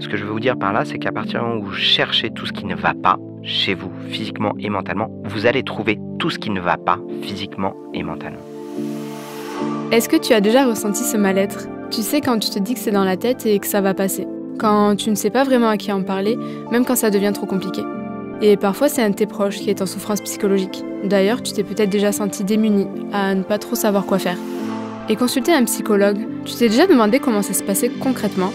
Ce que je veux vous dire par là, c'est qu'à partir du moment où vous cherchez tout ce qui ne va pas chez vous, physiquement et mentalement, vous allez trouver tout ce qui ne va pas physiquement et mentalement. Est-ce que tu as déjà ressenti ce mal-être ? Tu sais, quand tu te dis que c'est dans la tête et que ça va passer. Quand tu ne sais pas vraiment à qui en parler, même quand ça devient trop compliqué. Et parfois, c'est un de tes proches qui est en souffrance psychologique. D'ailleurs, tu t'es peut-être déjà senti démuni, à ne pas trop savoir quoi faire. Et consulter un psychologue, tu t'es déjà demandé comment ça se passait concrètement ?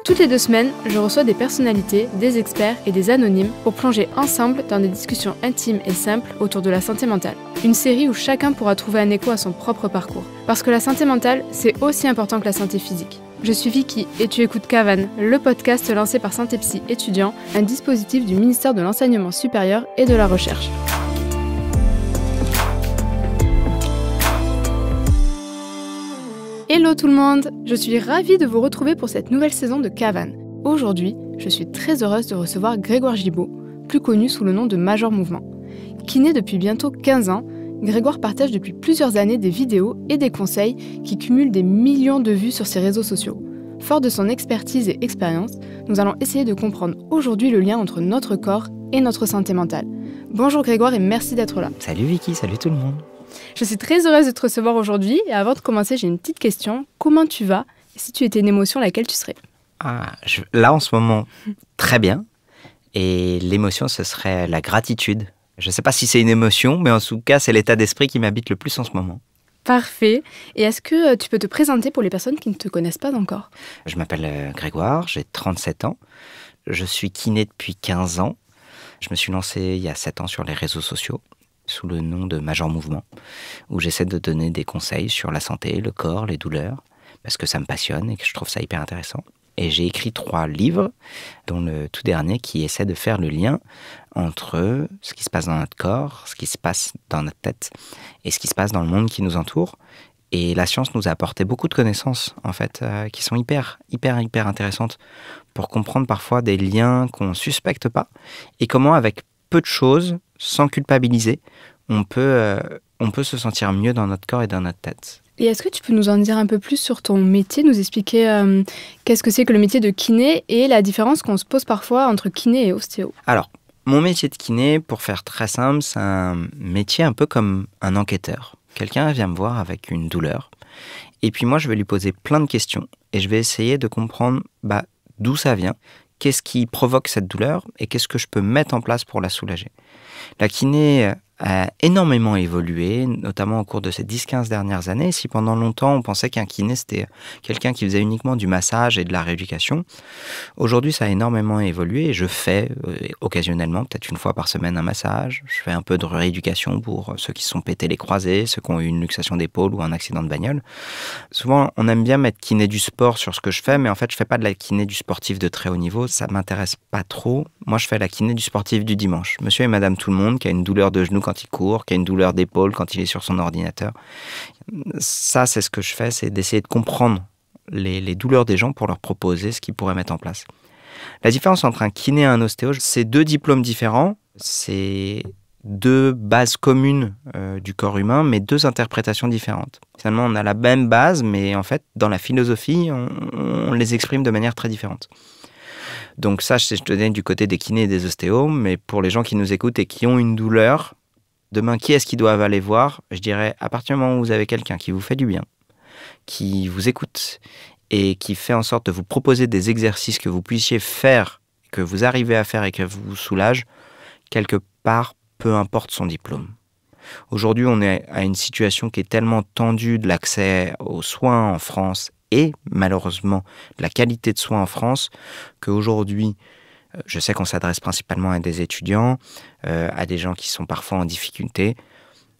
Toutes les 2 semaines, je reçois des personnalités, des experts et des anonymes pour plonger ensemble dans des discussions intimes et simples autour de la santé mentale. Une série où chacun pourra trouver un écho à son propre parcours. Parce que la santé mentale, c'est aussi important que la santé physique. Je suis Vicky et tu écoutes Cavan, le podcast lancé par Santé Psy Étudiant, un dispositif du ministère de l'Enseignement supérieur et de la Recherche. Hello tout le monde, je suis ravie de vous retrouver pour cette nouvelle saison de Cavan. Aujourd'hui, je suis très heureuse de recevoir Grégoire Gibault, plus connu sous le nom de Major Mouvement. Kiné depuis bientôt 15 ans, Grégoire partage depuis plusieurs années des vidéos et des conseils qui cumulent des millions de vues sur ses réseaux sociaux. Fort de son expertise et expérience, nous allons essayer de comprendre aujourd'hui le lien entre notre corps et notre santé mentale. Bonjour Grégoire et merci d'être là. Salut Vicky, salut tout le monde. Je suis très heureuse de te recevoir aujourd'hui et avant de commencer, j'ai une petite question. Comment tu vas ? Et si tu étais une émotion, laquelle tu serais ? Là en ce moment, très bien. Et l'émotion, ce serait la gratitude. Je ne sais pas si c'est une émotion, mais en tout cas, c'est l'état d'esprit qui m'habite le plus en ce moment. Parfait. Et est-ce que tu peux te présenter pour les personnes qui ne te connaissent pas encore ? Je m'appelle Grégoire, j'ai 37 ans. Je suis kiné depuis 15 ans. Je me suis lancé il y a 7 ans sur les réseaux sociaux, sous le nom de Major Mouvement, où j'essaie de donner des conseils sur la santé, le corps, les douleurs, parce que ça me passionne et que je trouve ça hyper intéressant. Et j'ai écrit 3 livres, dont le tout dernier qui essaie de faire le lien entre ce qui se passe dans notre corps, ce qui se passe dans notre tête et ce qui se passe dans le monde qui nous entoure. Et la science nous a apporté beaucoup de connaissances, en fait, qui sont hyper intéressantes pour comprendre parfois des liens qu'on ne suspecte pas et comment, avec peu de choses, sans culpabiliser, on peut se sentir mieux dans notre corps et dans notre tête. Et est-ce que tu peux nous en dire un peu plus sur ton métier, nous expliquer qu'est-ce que c'est que le métier de kiné et la différence qu'on se pose parfois entre kiné et ostéo ? Alors, mon métier de kiné, pour faire très simple, c'est un métier un peu comme un enquêteur. Quelqu'un vient me voir avec une douleur et puis moi, je vais lui poser plein de questions et je vais essayer de comprendre d'où ça vient, qu'est-ce qui provoque cette douleur et qu'est-ce que je peux mettre en place pour la soulager. La kiné a énormément évolué, notamment au cours de ces 10-15 dernières années. Si pendant longtemps, on pensait qu'un kiné, c'était quelqu'un qui faisait uniquement du massage et de la rééducation, aujourd'hui, ça a énormément évolué et je fais occasionnellement, peut-être une fois par semaine, un massage. Je fais un peu de rééducation pour ceux qui se sont pétés les croisés, ceux qui ont eu une luxation d'épaule ou un accident de bagnole. Souvent, on aime bien mettre kiné du sport sur ce que je fais, mais en fait, je fais pas de la kiné du sportif de très haut niveau. Ça m'intéresse pas trop. Moi, je fais la kiné du sportif du dimanche. Monsieur et madame tout le monde qui a une douleur de genou quand il court, qui a une douleur d'épaule quand il est sur son ordinateur. Ça, c'est ce que je fais, c'est d'essayer de comprendre les douleurs des gens pour leur proposer ce qu'ils pourraient mettre en place. La différence entre un kiné et un ostéo, c'est 2 diplômes différents, c'est 2 bases communes du corps humain, mais 2 interprétations différentes. Finalement, on a la même base, mais en fait, dans la philosophie, on les exprime de manière très différente. Donc ça, je te donne du côté des kinés et des ostéos, mais pour les gens qui nous écoutent et qui ont une douleur, demain, qui est-ce qu'ils doivent aller voir ? Je dirais, à partir du moment où vous avez quelqu'un qui vous fait du bien, qui vous écoute et qui fait en sorte de vous proposer des exercices que vous puissiez faire, que vous arrivez à faire et que vous soulage, quelque part, peu importe son diplôme. Aujourd'hui, on est à une situation qui est tellement tendue de l'accès aux soins en France et malheureusement de la qualité de soins en France qu'aujourd'hui, je sais qu'on s'adresse principalement à des étudiants, à des gens qui sont parfois en difficulté.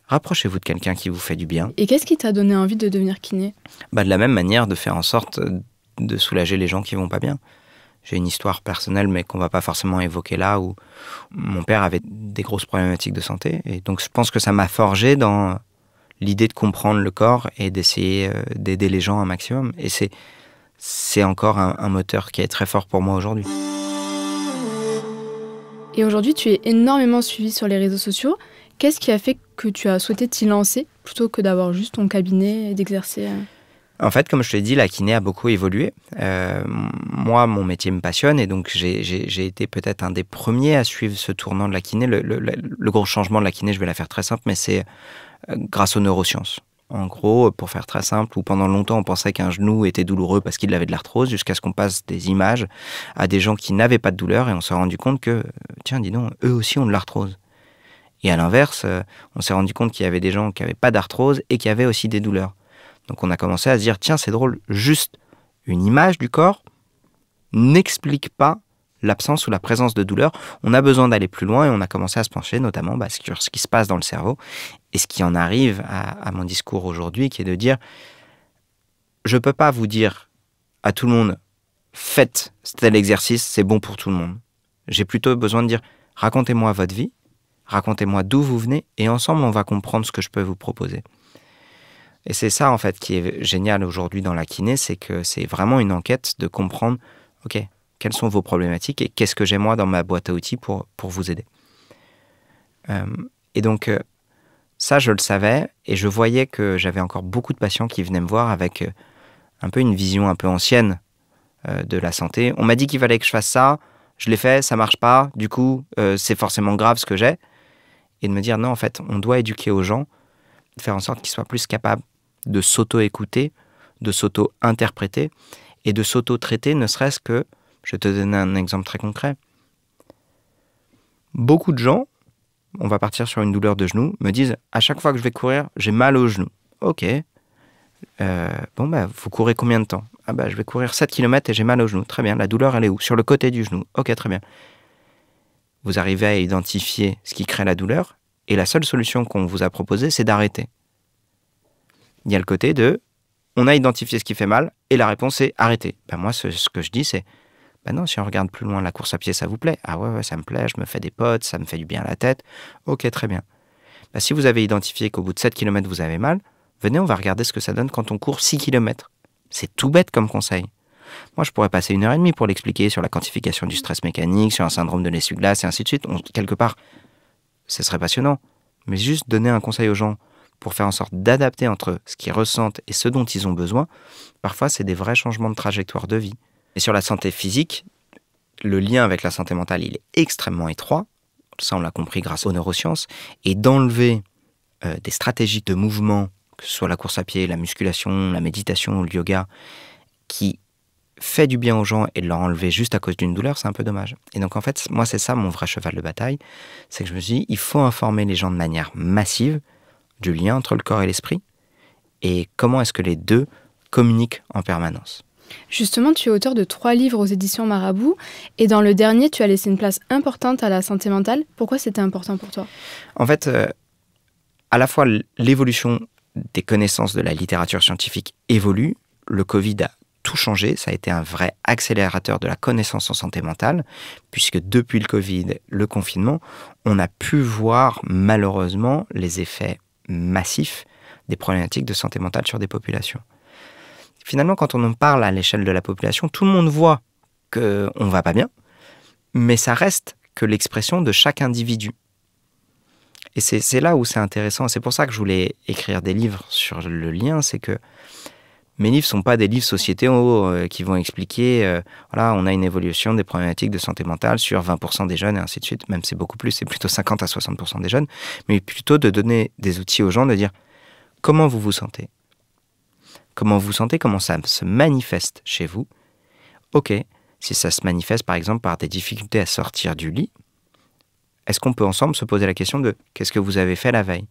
Rapprochez-vous de quelqu'un qui vous fait du bien. Et qu'est-ce qui t'a donné envie de devenir kiné ? De la même manière, de faire en sorte de soulager les gens qui vont pas bien. J'ai une histoire personnelle, mais qu'on va pas forcément évoquer là, où mon père avait des grosses problématiques de santé. Et donc, je pense que ça m'a forgé dans l'idée de comprendre le corps et d'essayer d'aider les gens un maximum. Et c'est encore un moteur qui est très fort pour moi aujourd'hui. Et aujourd'hui, tu es énormément suivi sur les réseaux sociaux. Qu'est-ce qui a fait que tu as souhaité t'y lancer plutôt que d'avoir juste ton cabinet et d'exercer En fait, comme je te l'ai dit, la kiné a beaucoup évolué. Moi, mon métier me passionne et donc j'ai été peut-être un des premiers à suivre ce tournant de la kiné. Le gros changement de la kiné, je vais la faire très simple, mais c'est grâce aux neurosciences. En gros, pour faire très simple, où pendant longtemps on pensait qu'un genou était douloureux parce qu'il avait de l'arthrose, jusqu'à ce qu'on passe des images à des gens qui n'avaient pas de douleur et on s'est rendu compte que, tiens, dis donc, eux aussi ont de l'arthrose. Et à l'inverse, on s'est rendu compte qu'il y avait des gens qui n'avaient pas d'arthrose et qui avaient aussi des douleurs. Donc on a commencé à se dire, tiens, c'est drôle, juste une image du corps n'explique pas l'absence ou la présence de douleur. On a besoin d'aller plus loin et on a commencé à se pencher notamment sur ce qui se passe dans le cerveau et ce qui en arrive à mon discours aujourd'hui, qui est de dire, je ne peux pas vous dire à tout le monde, faites tel exercice, c'est bon pour tout le monde. J'ai plutôt besoin de dire, racontez-moi votre vie, racontez-moi d'où vous venez et ensemble on va comprendre ce que je peux vous proposer. Et c'est ça en fait qui est génial aujourd'hui dans la kiné, c'est que c'est vraiment une enquête de comprendre, ok, quelles sont vos problématiques et qu'est-ce que j'ai moi dans ma boîte à outils pour vous aider. Et donc ça je le savais et je voyais que j'avais encore beaucoup de patients qui venaient me voir avec un peu une vision un peu ancienne de la santé. On m'a dit qu'il fallait que je fasse ça, je l'ai fait, ça marche pas, du coup c'est forcément grave ce que j'ai. Et de me dire non, en fait, on doit éduquer aux gens, faire en sorte qu'ils soient plus capables de s'auto-écouter, de s'auto-interpréter et de s'auto-traiter, ne serait-ce que, je vais te donner un exemple très concret. Beaucoup de gens, on va partir sur une douleur de genou, me disent à chaque fois que je vais courir, j'ai mal au genou. Ok. Vous courez combien de temps? Je vais courir 7 km et j'ai mal au genou. Très bien, la douleur elle est où? Sur le côté du genou. Ok, très bien. Vous arrivez à identifier ce qui crée la douleur et la seule solution qu'on vous a proposée, c'est d'arrêter. Il y a le côté de on a identifié ce qui fait mal et la réponse est arrêter. Moi, ce que je dis, c'est non, si on regarde plus loin, la course à pied, ça vous plaît? Ah ouais, ça me plaît, je me fais des potes, ça me fait du bien à la tête. Ok, très bien. Si vous avez identifié qu'au bout de 7 km, vous avez mal, venez, on va regarder ce que ça donne quand on court 6 km. C'est tout bête comme conseil. Moi, je pourrais passer 1h30 pour l'expliquer sur la quantification du stress mécanique, sur un syndrome de l'essuie-glace et ainsi de suite. Quelque part, ce serait passionnant. Mais juste donner un conseil aux gens pour faire en sorte d'adapter entre ce qu'ils ressentent et ce dont ils ont besoin, parfois, c'est des vrais changements de trajectoire de vie. Et sur la santé physique, le lien avec la santé mentale, il est extrêmement étroit. Ça, on l'a compris grâce aux neurosciences. Et d'enlever des stratégies de mouvement, que ce soit la course à pied, la musculation, la méditation ou le yoga, qui fait du bien aux gens et de leur enlever juste à cause d'une douleur, c'est un peu dommage. Et donc en fait, moi c'est ça mon vrai cheval de bataille, c'est que je me suis dit, il faut informer les gens de manière massive du lien entre le corps et l'esprit et comment est-ce que les deux communiquent en permanence. Justement, tu es auteur de 3 livres aux éditions Marabout et dans le dernier, tu as laissé une place importante à la santé mentale. Pourquoi c'était important pour toi? En fait, à la fois l'évolution des connaissances de la littérature scientifique évolue, le Covid a tout changé, ça a été un vrai accélérateur de la connaissance en santé mentale, puisque depuis le Covid, le confinement, on a pu voir malheureusement les effets massifs des problématiques de santé mentale sur des populations. Finalement, quand on en parle à l'échelle de la population, tout le monde voit qu'on ne va pas bien, mais ça reste que l'expression de chaque individu. Et c'est là où c'est intéressant, c'est pour ça que je voulais écrire des livres sur le lien, c'est que mes livres ne sont pas des livres sociétaux qui vont expliquer, on a une évolution des problématiques de santé mentale sur 20% des jeunes et ainsi de suite. Même c'est beaucoup plus, c'est plutôt 50 à 60% des jeunes. Mais plutôt de donner des outils aux gens, de dire comment vous vous sentez. Comment vous sentez, comment ça se manifeste chez vous. Ok, si ça se manifeste par exemple par des difficultés à sortir du lit, est-ce qu'on peut ensemble se poser la question de qu'est-ce que vous avez fait la veille?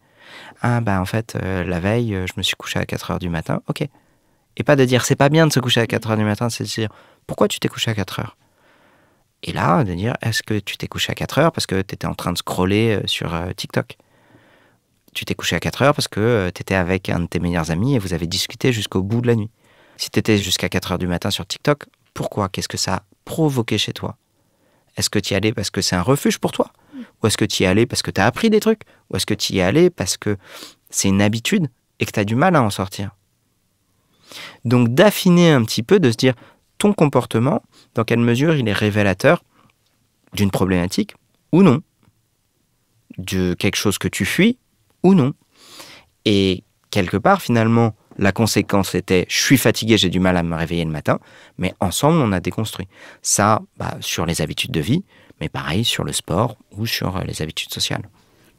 En fait, la veille, je me suis couché à 4h du matin. Ok. Et pas de dire, c'est pas bien de se coucher à 4h du matin, c'est de dire, pourquoi tu t'es couché à 4h? Et là, de dire, est-ce que tu t'es couché à 4h parce que tu étais en train de scroller sur TikTok? Tu t'es couché à 4h parce que tu étais avec un de tes meilleurs amis et vous avez discuté jusqu'au bout de la nuit. Si tu étais jusqu'à 4h du matin sur TikTok, pourquoi? Qu'est-ce que ça a provoqué chez toi? Est-ce que tu y allais parce que c'est un refuge pour toi? Ou est-ce que tu y allais parce que tu as appris des trucs? Ou est-ce que tu y allais parce que c'est une habitude et que tu as du mal à en sortir? Donc d'affiner un petit peu, de se dire ton comportement, dans quelle mesure il est révélateur d'une problématique ou non, de quelque chose que tu fuis ou non. Et quelque part finalement, La conséquence était, je suis fatigué, j'ai du mal à me réveiller le matin, mais ensemble, on a déconstruit. Ça, sur les habitudes de vie, mais pareil sur le sport ou sur les habitudes sociales.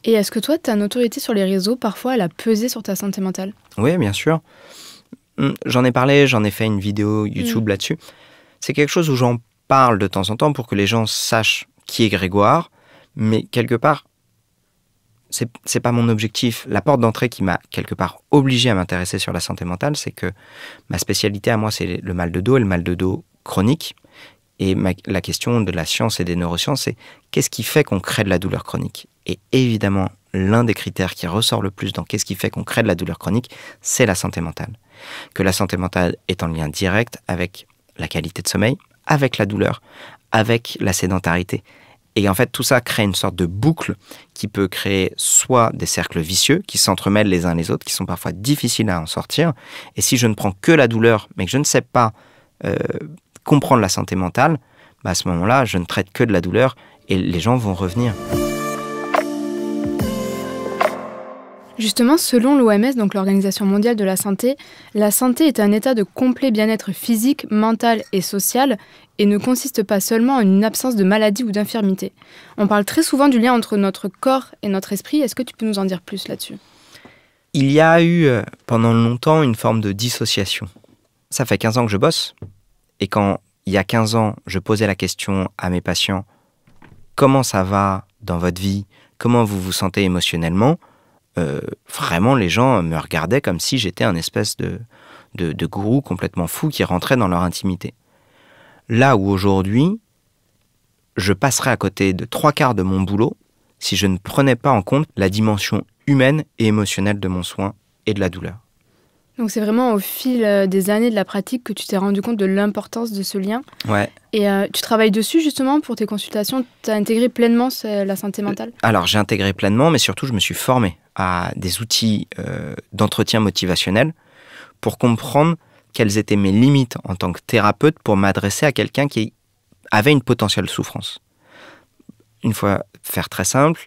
Et est-ce que toi, ta notoriété sur les réseaux, parfois, elle a pesé sur ta santé mentale? Oui, bien sûr. J'en ai parlé, j'en ai fait une vidéo YouTube là-dessus. C'est quelque chose où j'en parle de temps en temps pour que les gens sachent qui est Grégoire, mais quelque part, c'est pas mon objectif. La porte d'entrée qui m'a quelque part obligé à m'intéresser sur la santé mentale, c'est que ma spécialité à moi, c'est le mal de dos et le mal de dos chronique. Et la question de la science et des neurosciences, c'est qu'est-ce qui fait qu'on crée de la douleur chronique? Et évidemment, l'un des critères qui ressort le plus dans qu'est-ce qui fait qu'on crée de la douleur chronique, c'est la santé mentale. Que la santé mentale est en lien direct avec la qualité de sommeil, avec la douleur, avec la sédentarité. Et en fait, tout ça crée une sorte de boucle qui peut créer soit des cercles vicieux qui s'entremêlent les uns les autres, qui sont parfois difficiles à en sortir. Et si je ne prends que la douleur, mais que je ne sais pas comprendre la santé mentale, à ce moment-là, je ne traite que de la douleur et les gens vont revenir. Justement, selon l'OMS, donc l'Organisation mondiale de la santé est un état de complet bien-être physique, mental et social et ne consiste pas seulement en une absence de maladie ou d'infirmité. On parle très souvent du lien entre notre corps et notre esprit. Est-ce que tu peux nous en dire plus là-dessus? Il y a eu pendant longtemps une forme de dissociation. Ça fait 15 ans que je bosse et quand il y a 15 ans, je posais la question à mes patients « Comment ça va dans votre vie? Comment vous vous sentez émotionnellement ?» Vraiment, les gens me regardaient comme si j'étais un espèce de gourou complètement fou qui rentrait dans leur intimité. Là où aujourd'hui, je passerais à côté de 3/4 de mon boulot si je ne prenais pas en compte la dimension humaine et émotionnelle de mon soin et de la douleur. Donc c'est vraiment au fil des années de la pratique que tu t'es rendu compte de l'importance de ce lien. Ouais. Et tu travailles dessus justement pour tes consultations. Tu as intégré pleinement la santé mentale? Alors j'ai intégré pleinement, mais surtout je me suis formé à des outils d'entretien motivationnel pour comprendre quelles étaient mes limites en tant que thérapeute pour m'adresser à quelqu'un qui avait une potentielle souffrance. Une fois faire très simple,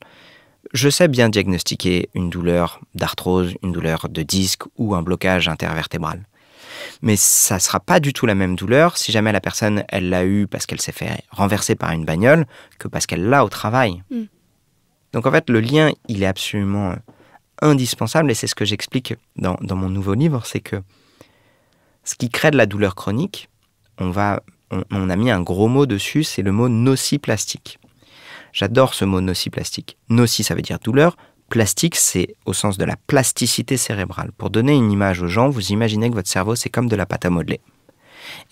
je sais bien diagnostiquer une douleur d'arthrose, une douleur de disque ou un blocage intervertébral. Mais ça ne sera pas du tout la même douleur si jamais la personne, elle l'a eu parce qu'elle s'est fait renverser par une bagnole que parce qu'elle l'a au travail. Donc en fait, le lien, il est absolument indispensable et c'est ce que j'explique dans mon nouveau livre, c'est que ce qui crée de la douleur chronique, on a mis un gros mot dessus, c'est le mot nociplastique. J'adore ce mot nociplastique. Noci, ça veut dire douleur. Plastique, c'est au sens de la plasticité cérébrale. Pour donner une image aux gens, vous imaginez que votre cerveau, c'est comme de la pâte à modeler.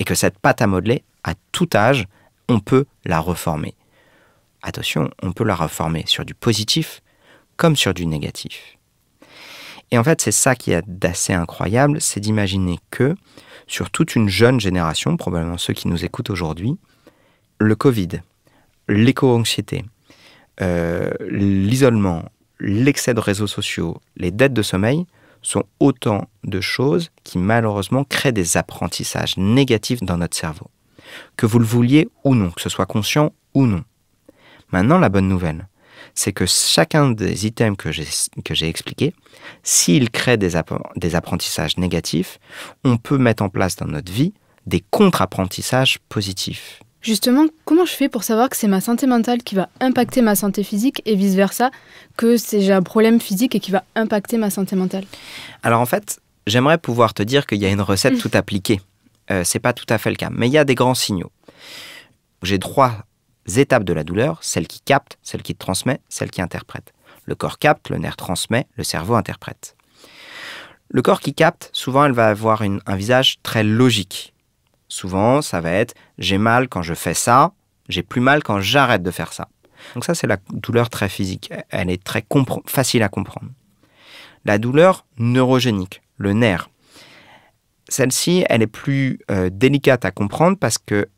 Et que cette pâte à modeler, à tout âge, on peut la reformer. Attention, on peut la reformer sur du positif comme sur du négatif. Et en fait, c'est ça qui est d'assez incroyable, c'est d'imaginer que sur toute une jeune génération, probablement ceux qui nous écoutent aujourd'hui, le Covid, l'éco-anxiété, l'isolement, l'excès de réseaux sociaux, les dettes de sommeil sont autant de choses qui malheureusement créent des apprentissages négatifs dans notre cerveau. Que vous le vouliez ou non, que ce soit conscient ou non. Maintenant, la bonne nouvelle, c'est que chacun des items que j'ai expliqués, s'il crée des apprentissages négatifs, on peut mettre en place dans notre vie des contre-apprentissages positifs. Justement, comment je fais pour savoir que c'est ma santé mentale qui va impacter ma santé physique et vice-versa, que j'ai un problème physique et qui va impacter ma santé mentale? Alors en fait, j'aimerais pouvoir te dire qu'il y a une recette tout appliquée. C'est pas tout à fait le cas, mais il y a des grands signaux. J'ai 3 étapes de la douleur, celle qui capte, celle qui transmet, celle qui interprète. Le corps capte, le nerf transmet, le cerveau interprète. Le corps qui capte, souvent elle va avoir un visage très logique. Souvent, ça va être « j'ai mal quand je fais ça, j'ai plus mal quand j'arrête de faire ça ». Donc ça, c'est la douleur très physique. Elle est très facile à comprendre. La douleur neurogénique, le nerf. Celle-ci, elle est plus délicate à comprendre parce que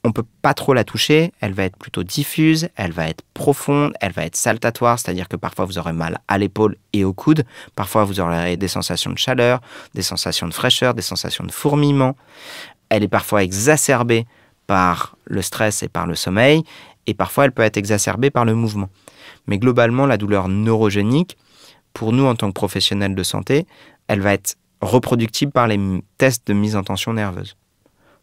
on ne peut pas trop la toucher. Elle va être plutôt diffuse, elle va être profonde, elle va être saltatoire, c'est-à-dire que parfois vous aurez mal à l'épaule et au coude. Parfois, vous aurez des sensations de chaleur, des sensations de fraîcheur, des sensations de fourmillement. Elle est parfois exacerbée par le stress et par le sommeil, et parfois elle peut être exacerbée par le mouvement. Mais globalement, la douleur neurogénique, pour nous en tant que professionnels de santé, elle va être reproductibles par les tests de mise en tension nerveuse.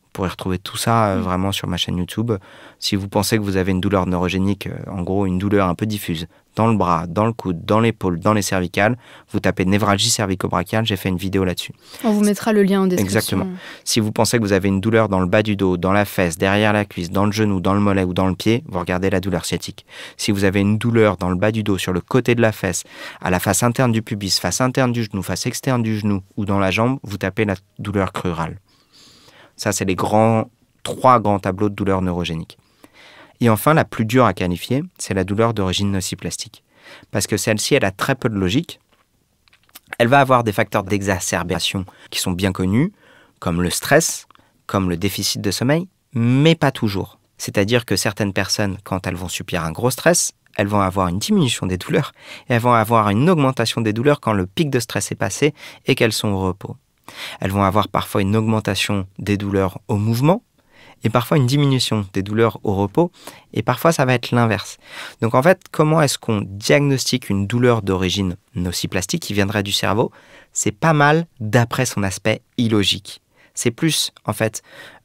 Vous pourrez retrouver tout ça vraiment sur ma chaîne YouTube. Si vous pensez que vous avez une douleur neurogénique, en gros une douleur un peu diffuse, dans le bras, dans le coude, dans l'épaule, dans les cervicales, vous tapez névralgie cervico-brachiale, j'ai fait une vidéo là-dessus. On vous mettra le lien en description. Exactement. Si vous pensez que vous avez une douleur dans le bas du dos, dans la fesse, derrière la cuisse, dans le genou, dans le mollet ou dans le pied, vous regardez la douleur sciatique. Si vous avez une douleur dans le bas du dos, sur le côté de la fesse, à la face interne du pubis, face interne du genou, face externe du genou ou dans la jambe, vous tapez la douleur crurale. Ça, c'est les 3 grands tableaux de douleurs neurogéniques. Et enfin, la plus dure à qualifier, c'est la douleur d'origine nociplastique. Parce que celle-ci, elle a très peu de logique. Elle va avoir des facteurs d'exacerbation qui sont bien connus, comme le stress, comme le déficit de sommeil, mais pas toujours. C'est-à-dire que certaines personnes, quand elles vont subir un gros stress, elles vont avoir une diminution des douleurs et elles vont avoir une augmentation des douleurs quand le pic de stress est passé et qu'elles sont au repos. Elles vont avoir parfois une augmentation des douleurs au mouvement et parfois une diminution des douleurs au repos et parfois ça va être l'inverse. Donc en fait, comment est-ce qu'on diagnostique une douleur d'origine nociplastique qui viendrait du cerveau? C'est pas mal d'après son aspect illogique. C'est plus en fait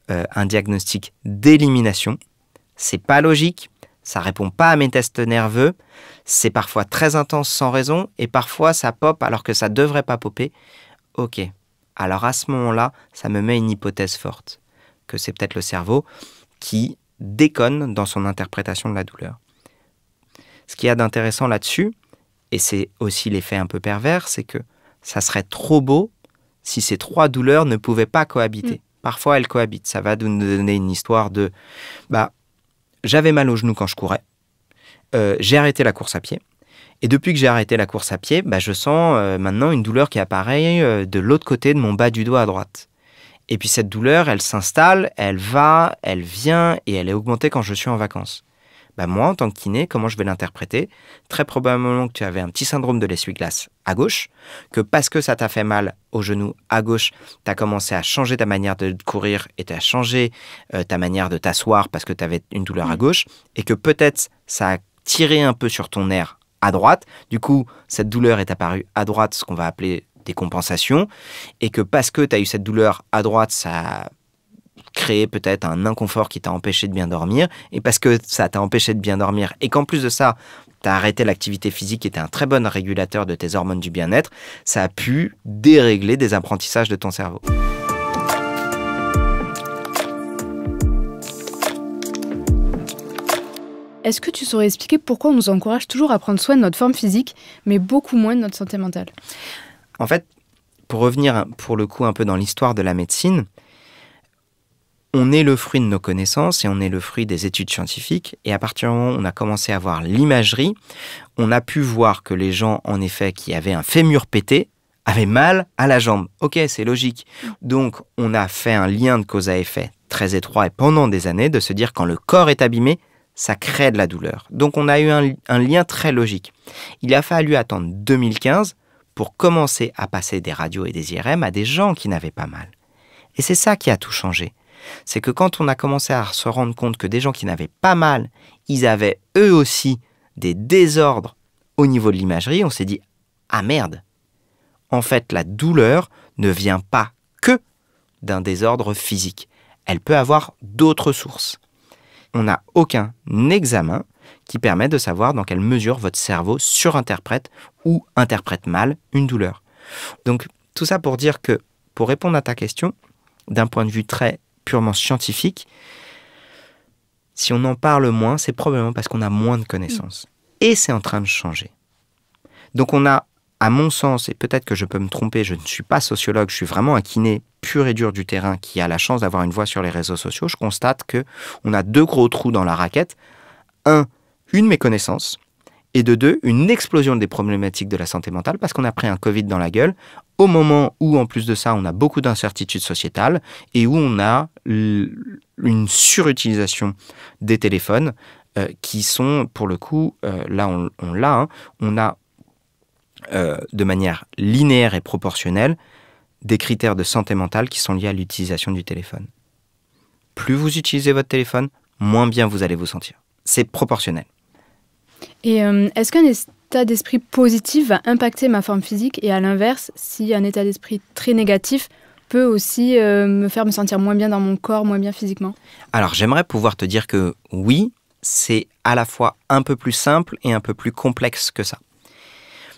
un diagnostic d'élimination. C'est pas logique, ça répond pas à mes tests nerveux, c'est parfois très intense sans raison et parfois ça pop alors que ça devrait pas popper. Ok. Alors à ce moment-là, ça me met une hypothèse forte, que c'est peut-être le cerveau qui déconne dans son interprétation de la douleur. Ce qu'il y a d'intéressant là-dessus, et c'est aussi l'effet un peu pervers, c'est que ça serait trop beau si ces 3 douleurs ne pouvaient pas cohabiter. Parfois, elles cohabitent. Ça va nous donner une histoire de j'avais mal au genou quand je courais, j'ai arrêté la course à pied. Et depuis que j'ai arrêté la course à pied, je sens maintenant une douleur qui apparaît de l'autre côté de mon bas du dos à droite. Et puis cette douleur, elle s'installe, elle va, elle vient et elle est augmentée quand je suis en vacances. Moi, en tant que kiné, comment je vais l'interpréter? Très probablement que tu avais un petit syndrome de l'essuie-glace à gauche, que parce que ça t'a fait mal au genou à gauche, tu as commencé à changer ta manière de courir et tu as changé ta manière de t'asseoir parce que tu avais une douleur à gauche, et que peut-être ça a tiré un peu sur ton nerf à droite. Du coup, cette douleur est apparue à droite, ce qu'on va appeler des compensations, et que parce que tu as eu cette douleur à droite, ça a créé peut-être un inconfort qui t'a empêché de bien dormir, et parce que ça t'a empêché de bien dormir, et qu'en plus de ça, tu as arrêté l'activité physique qui était un très bon régulateur de tes hormones du bien-être, ça a pu dérégler des apprentissages de ton cerveau. Est-ce que tu saurais expliquer pourquoi on nous encourage toujours à prendre soin de notre forme physique, mais beaucoup moins de notre santé mentale? En fait, pour revenir pour le coup un peu dans l'histoire de la médecine, on est le fruit de nos connaissances et on est le fruit des études scientifiques. Et à partir du moment où on a commencé à voir l'imagerie, on a pu voir que les gens, en effet, qui avaient un fémur pété, avaient mal à la jambe. Ok, c'est logique. Donc, on a fait un lien de cause à effet très étroit et pendant des années de se dire quand le corps est abîmé, ça crée de la douleur. Donc, on a eu un lien très logique. Il a fallu attendre 2015 pour commencer à passer des radios et des IRM à des gens qui n'avaient pas mal. Et c'est ça qui a tout changé. C'est que quand on a commencé à se rendre compte que des gens qui n'avaient pas mal, ils avaient eux aussi des désordres au niveau de l'imagerie, on s'est dit « Ah merde !» En fait, la douleur ne vient pas que d'un désordre physique. Elle peut avoir d'autres sources. On n'a aucun examen qui permet de savoir dans quelle mesure votre cerveau surinterprète ou interprète mal une douleur. Donc, tout ça pour dire que, pour répondre à ta question, d'un point de vue très purement scientifique, si on en parle moins, c'est probablement parce qu'on a moins de connaissances. Et c'est en train de changer. Donc on a, à mon sens, et peut-être que je peux me tromper, je ne suis pas sociologue, je suis vraiment un kiné pur et dur du terrain qui a la chance d'avoir une voix sur les réseaux sociaux, je constate qu'on a 2 gros trous dans la raquette. 1, une méconnaissance, et de 2, une explosion des problématiques de la santé mentale parce qu'on a pris un Covid dans la gueule au moment où, en plus de ça, on a beaucoup d'incertitudes sociétales et où on a une surutilisation des téléphones qui sont, pour le coup, là on a de manière linéaire et proportionnelle des critères de santé mentale qui sont liés à l'utilisation du téléphone. Plus vous utilisez votre téléphone, moins bien vous allez vous sentir. C'est proportionnel. Et est-ce qu'un état d'esprit positif va impacter ma forme physique et à l'inverse, si un état d'esprit très négatif peut aussi me faire me sentir moins bien dans mon corps, moins bien physiquement? Alors, j'aimerais pouvoir te dire que oui, c'est à la fois un peu plus simple et un peu plus complexe que ça.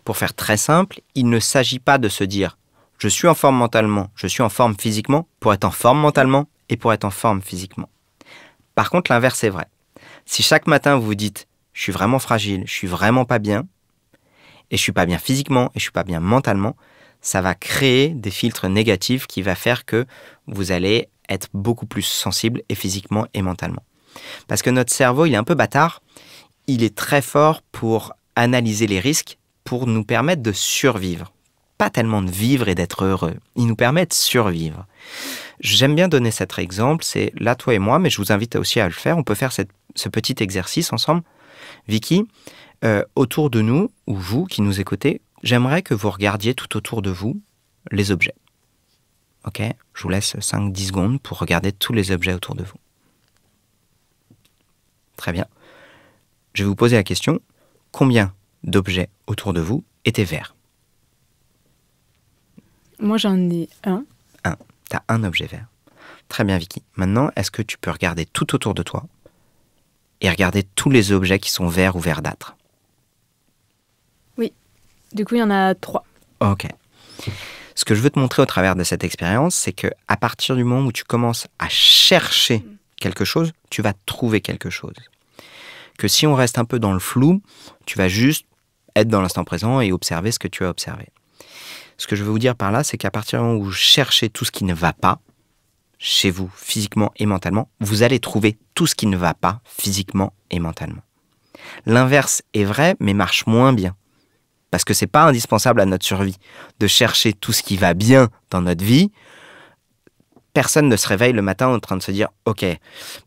Pour faire très simple, il ne s'agit pas de se dire « je suis en forme mentalement, je suis en forme physiquement » pour être en forme mentalement et pour être en forme physiquement. Par contre, l'inverse est vrai. Si chaque matin vous vous dites « je suis vraiment fragile, je suis vraiment pas bien, et je suis pas bien physiquement et je suis pas bien mentalement », ça va créer des filtres négatifs qui va faire que vous allez être beaucoup plus sensible et physiquement et mentalement. Parce que notre cerveau, il est un peu bâtard, il est très fort pour analyser les risques, pour nous permettre de survivre. Pas tellement de vivre et d'être heureux, il nous permet de survivre. J'aime bien donner cet exemple, c'est là toi et moi, mais je vous invite aussi à le faire, on peut faire ce petit exercice ensemble. Vicky, autour de nous, ou vous qui nous écoutez, j'aimerais que vous regardiez tout autour de vous les objets. Ok ? Je vous laisse 5-10 secondes pour regarder tous les objets autour de vous. Très bien. Je vais vous poser la question, combien d'objets autour de vous étaient verts? Moi, j'en ai un. Un. Tu as un objet vert. Très bien, Vicky. Maintenant, est-ce que tu peux regarder tout autour de toi et regarder tous les objets qui sont verts ou verdâtres? Oui. Du coup, il y en a 3. Ok. Ce que je veux te montrer au travers de cette expérience, c'est qu'à partir du moment où tu commences à chercher quelque chose, tu vas trouver quelque chose. Que si on reste un peu dans le flou, tu vas juste être dans l'instant présent et observer ce que tu as observé. Ce que je veux vous dire par là, c'est qu'à partir du moment où vous cherchez tout ce qui ne va pas, chez vous, physiquement et mentalement, vous allez trouver tout ce qui ne va pas, physiquement et mentalement. L'inverse est vrai, mais marche moins bien. Parce que c'est pas indispensable à notre survie de chercher tout ce qui va bien dans notre vie. Personne ne se réveille le matin en train de se dire « Ok,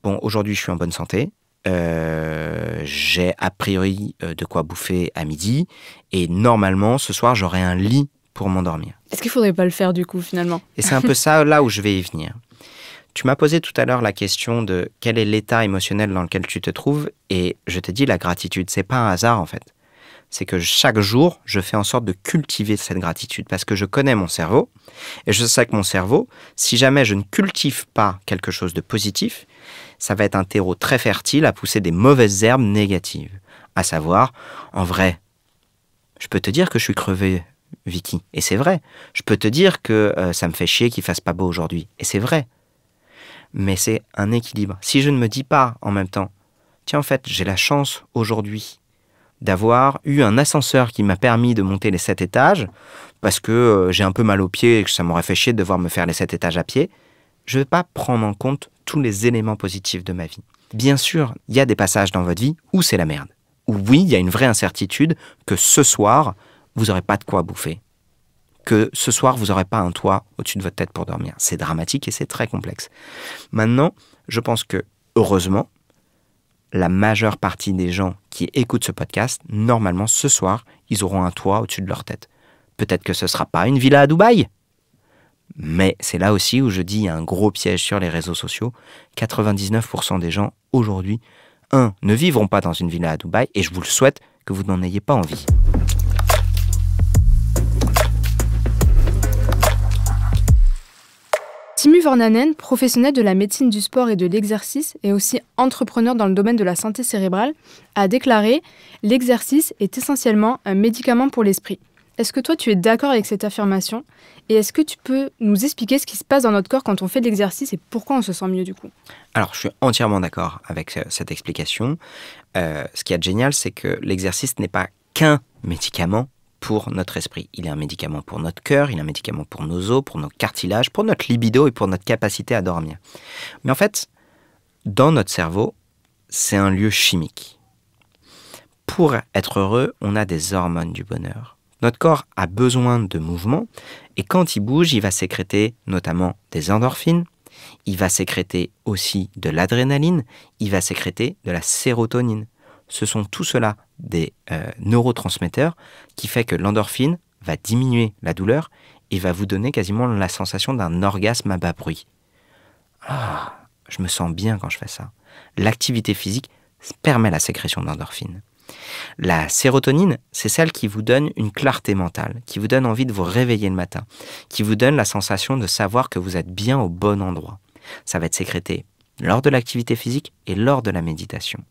bon, aujourd'hui je suis en bonne santé, j'ai a priori de quoi bouffer à midi et normalement ce soir j'aurai un lit pour m'endormir. » Est-ce qu'il faudrait pas le faire du coup finalement? Et c'est un peu ça là où je vais y venir. Tu m'as posé tout à l'heure la question de quel est l'état émotionnel dans lequel tu te trouves et je t'ai dit la gratitude, c'est pas un hasard en fait. C'est que chaque jour, je fais en sorte de cultiver cette gratitude parce que je connais mon cerveau et je sais que mon cerveau, si jamais je ne cultive pas quelque chose de positif, ça va être un terreau très fertile à pousser des mauvaises herbes négatives. À savoir, en vrai, je peux te dire que je suis crevé, Vicky, et c'est vrai. Je peux te dire que ça me fait chier qu'il fasse pas beau aujourd'hui, et c'est vrai. Mais c'est un équilibre. Si je ne me dis pas en même temps, tiens en fait, j'ai la chance aujourd'hui d'avoir eu un ascenseur qui m'a permis de monter les 7 étages, parce que j'ai un peu mal aux pieds et que ça m'aurait fait chier de devoir me faire les 7 étages à pied, je ne vais pas prendre en compte tous les éléments positifs de ma vie. Bien sûr, il y a des passages dans votre vie où c'est la merde. Où oui, il y a une vraie incertitude que ce soir, vous n'aurez pas de quoi bouffer. Que ce soir, vous n'aurez pas un toit au-dessus de votre tête pour dormir. C'est dramatique et c'est très complexe. Maintenant, je pense que, heureusement, la majeure partie des gens qui écoutent ce podcast, normalement, ce soir, ils auront un toit au-dessus de leur tête. Peut-être que ce ne sera pas une villa à Dubaï, mais c'est là aussi où je dis il y a un gros piège sur les réseaux sociaux. 99% des gens, aujourd'hui, ne vivront pas dans une villa à Dubaï, et je vous le souhaite que vous n'en ayez pas envie. Timu Vornanen, professionnel de la médecine du sport et de l'exercice et aussi entrepreneur dans le domaine de la santé cérébrale, a déclaré « L'exercice est essentiellement un médicament pour l'esprit ». Est-ce que toi, tu es d'accord avec cette affirmation? Et est-ce que tu peux nous expliquer ce qui se passe dans notre corps quand on fait de l'exercice et pourquoi on se sent mieux du coup? Alors, je suis entièrement d'accord avec cette explication. Ce qui est génial, c'est que l'exercice n'est pas qu'un médicament pour notre esprit. Il est un médicament pour notre cœur, il est un médicament pour nos os, pour nos cartilages, pour notre libido et pour notre capacité à dormir. Mais en fait, dans notre cerveau, c'est un lieu chimique. Pour être heureux, on a des hormones du bonheur. Notre corps a besoin de mouvement et quand il bouge, il va sécréter notamment des endorphines, il va sécréter aussi de l'adrénaline, il va sécréter de la sérotonine. Ce sont tout cela des neurotransmetteurs qui fait que l'endorphine va diminuer la douleur et va vous donner quasiment la sensation d'un orgasme à bas bruit. Ah, je me sens bien quand je fais ça. L'activité physique permet la sécrétion d'endorphine. La sérotonine, c'est celle qui vous donne une clarté mentale, qui vous donne envie de vous réveiller le matin, qui vous donne la sensation de savoir que vous êtes bien au bon endroit. Ça va être sécrété lors de l'activité physique et lors de la méditation.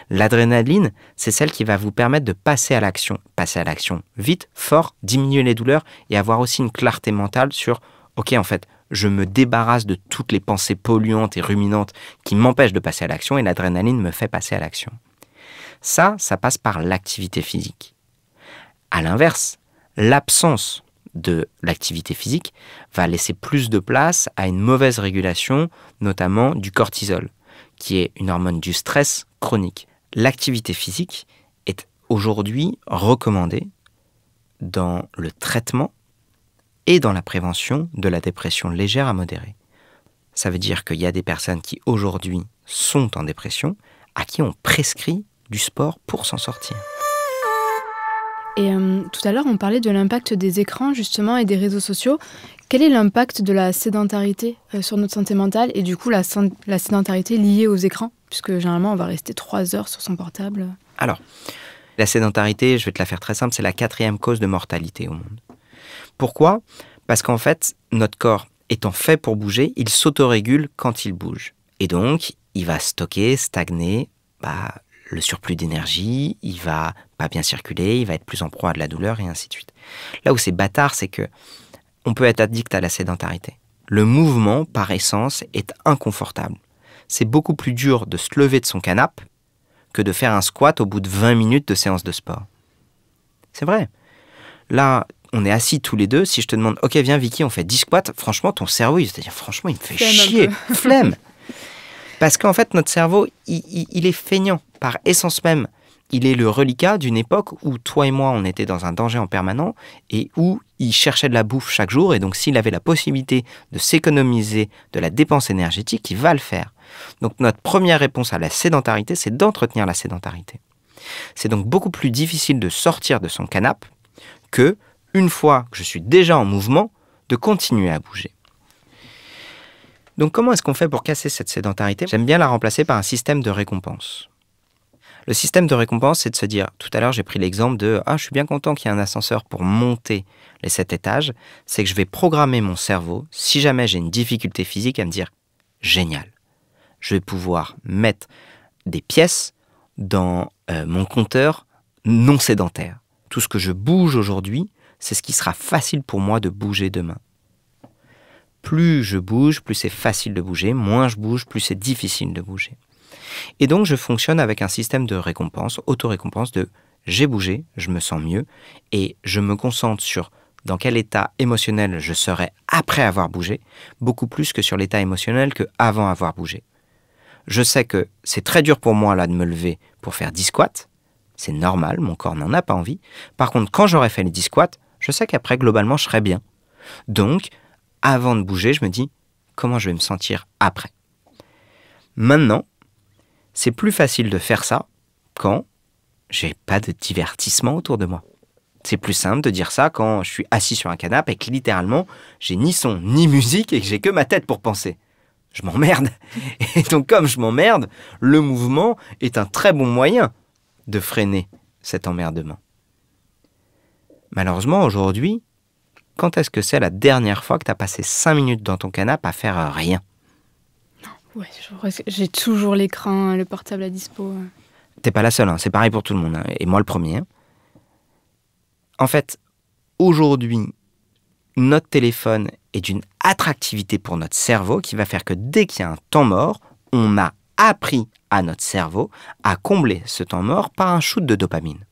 L'adrénaline, c'est celle qui va vous permettre de passer à l'action vite, fort, diminuer les douleurs et avoir aussi une clarté mentale sur « Ok, en fait, je me débarrasse de toutes les pensées polluantes et ruminantes qui m'empêchent de passer à l'action et l'adrénaline me fait passer à l'action. » Ça passe par l'activité physique. À l'inverse, l'absence de l'activité physique va laisser plus de place à une mauvaise régulation, notamment du cortisol, qui est une hormone du stress chronique. L'activité physique est aujourd'hui recommandée dans le traitement et dans la prévention de la dépression légère à modérée. Ça veut dire qu'il y a des personnes qui aujourd'hui sont en dépression, à qui on prescrit du sport pour s'en sortir. Et tout à l'heure, on parlait de l'impact des écrans, justement, et des réseaux sociaux. Quel est l'impact de la sédentarité sur notre santé mentale et du coup la sédentarité liée aux écrans? Puisque généralement, on va rester 3 heures sur son portable. Alors, la sédentarité, je vais te la faire très simple, c'est la 4e cause de mortalité au monde. Pourquoi? Parce qu'en fait, notre corps étant fait pour bouger, il s'autorégule quand il bouge. Et donc, il va stocker, stagner, le surplus d'énergie, il va pas bien circuler, il va être plus en proie à de la douleur et ainsi de suite. Là où c'est bâtard, c'est que on peut être addict à la sédentarité. Le mouvement, par essence, est inconfortable. C'est beaucoup plus dur de se lever de son canapé que de faire un squat au bout de 20 minutes de séance de sport. C'est vrai. Là, on est assis tous les deux, si je te demande « Ok, viens Vicky, on fait 10 squats », franchement, ton cerveau, c'est-à-dire franchement, il me fait chier, flemme. Parce qu'en fait, notre cerveau, il est feignant par essence même. Il est le reliquat d'une époque où toi et moi, on était dans un danger en permanent et où il cherchait de la bouffe chaque jour. Et donc, s'il avait la possibilité de s'économiser de la dépense énergétique, il va le faire. Donc, notre première réponse à la sédentarité, c'est d'entretenir la sédentarité. C'est donc beaucoup plus difficile de sortir de son canapé que, une fois que je suis déjà en mouvement, de continuer à bouger. Donc comment est-ce qu'on fait pour casser cette sédentarité? J'aime bien la remplacer par un système de récompense. Le système de récompense, c'est de se dire, tout à l'heure j'ai pris l'exemple de « Ah, je suis bien content qu'il y ait un ascenseur pour monter les 7 étages », c'est que je vais programmer mon cerveau, si jamais j'ai une difficulté physique, à me dire « Génial, je vais pouvoir mettre des pièces dans mon compteur non sédentaire. Tout ce que je bouge aujourd'hui, c'est ce qui sera facile pour moi de bouger demain. » Plus je bouge, plus c'est facile de bouger. Moins je bouge, plus c'est difficile de bouger. Et donc, je fonctionne avec un système de récompense, auto-récompense de j'ai bougé, je me sens mieux, et je me concentre sur dans quel état émotionnel je serai après avoir bougé, beaucoup plus que sur l'état émotionnel qu'avant avoir bougé. Je sais que c'est très dur pour moi là de me lever pour faire 10 squats. C'est normal, mon corps n'en a pas envie. Par contre, quand j'aurai fait les 10 squats, je sais qu'après, globalement, je serai bien. Donc, avant de bouger, je me dis comment je vais me sentir après. Maintenant, c'est plus facile de faire ça quand j'ai pas de divertissement autour de moi. C'est plus simple de dire ça quand je suis assis sur un canapé et que littéralement, j'ai ni son ni musique et que j'ai que ma tête pour penser. Je m'emmerde. Et donc comme je m'emmerde, le mouvement est un très bon moyen de freiner cet emmerdement. Malheureusement, aujourd'hui, quand est-ce que c'est la dernière fois que tu as passé 5 minutes dans ton canapé à faire rien? Ouais, j'ai toujours l'écran, le portable à dispo. T'es pas la seule, c'est pareil pour tout le monde, et moi le premier. En fait, aujourd'hui, notre téléphone est d'une attractivité pour notre cerveau qui va faire que dès qu'il y a un temps mort, on a appris à notre cerveau à combler ce temps mort par un shoot de dopamine.